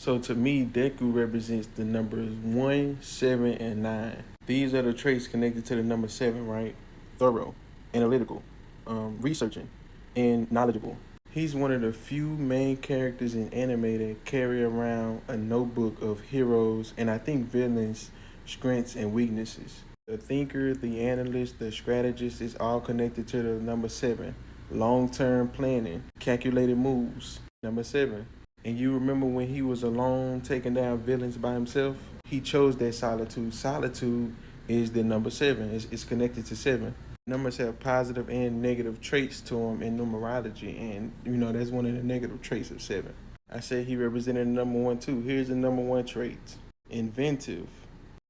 So to me, Deku represents the numbers 1, 7, and 9. These are the traits connected to the number 7, right? Thorough, analytical, researching, and knowledgeable. He's one of the few main characters in anime that carry around a notebook of heroes and I think villains' strengths and weaknesses. The thinker, the analyst, the strategist is all connected to the number 7. Long term planning, calculated moves. Number 7. And you remember when he was alone taking down villains by himself? He chose that solitude. Solitude is the number 7. It's connected to 7. Numbers have positive and negative traits to them in numerology, and that's one of the negative traits of 7. I said he represented the number 1 too. Here's the number 1 traits: inventive,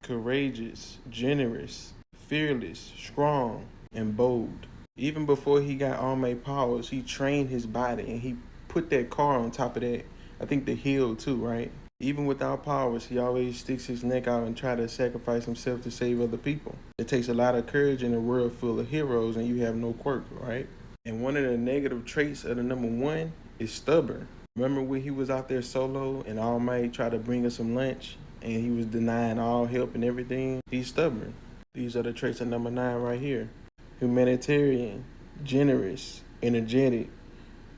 courageous, generous, fearless, strong, and bold. Even before he got all my powers, he trained his body and he put that car on top of that. I think the hill too, right? Even without powers, he always sticks his neck out and try to sacrifice himself to save other people. It takes a lot of courage in a world full of heroes and you have no quirk, right? And one of the negative traits of the number 1 is stubborn. Remember when he was out there solo and All Might tried to bring us some lunch and he was denying all help and everything? He's stubborn. These are the traits of number 9 right here: humanitarian, generous, energetic,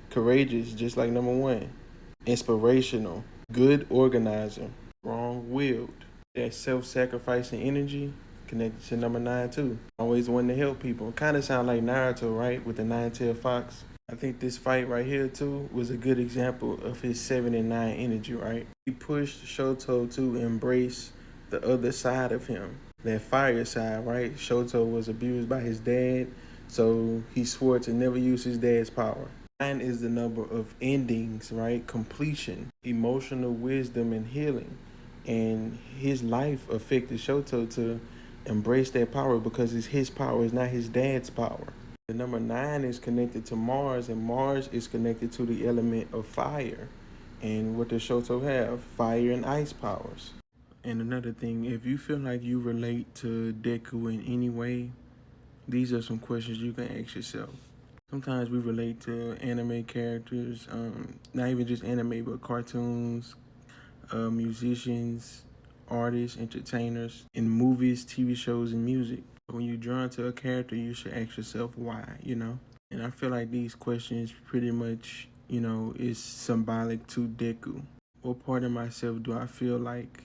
courageous, just like number 1, inspirational, good organizer, strong-willed. That self-sacrificing energy connected to number 9 too. Always wanting to help people. Kind of sound like Naruto, right? With the nine-tailed fox. I think this fight right here too was a good example of his 7 and 9 energy, right? He pushed Shoto to embrace the other side of him. That fire side, right? Shoto was abused by his dad, so he swore to never use his dad's power. 9 is the number of endings, right? Completion, emotional wisdom, and healing. And his life affected Shoto to embrace that power because it's his power, it's not his dad's power. The number 9 is connected to Mars, and Mars is connected to the element of fire. And what does Shoto have? Fire and ice powers. And another thing, if you feel like you relate to Deku in any way, these are some questions you can ask yourself. Sometimes we relate to anime characters, not even just anime, but cartoons, musicians, artists, entertainers, in movies, TV shows, and music. When you're drawn to a character, you should ask yourself why. And I feel like these questions pretty much, is symbolic to Deku. What part of myself do I feel like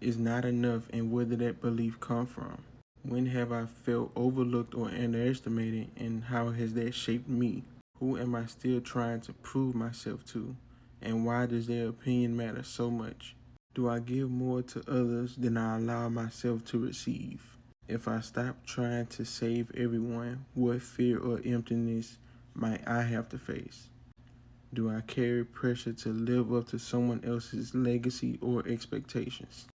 is not enough, and where did that belief come from? When have I felt overlooked or underestimated, and how has that shaped me? Who am I still trying to prove myself to, and why does their opinion matter so much? Do I give more to others than I allow myself to receive? If I stop trying to save everyone, what fear or emptiness might I have to face? Do I carry pressure to live up to someone else's legacy or expectations?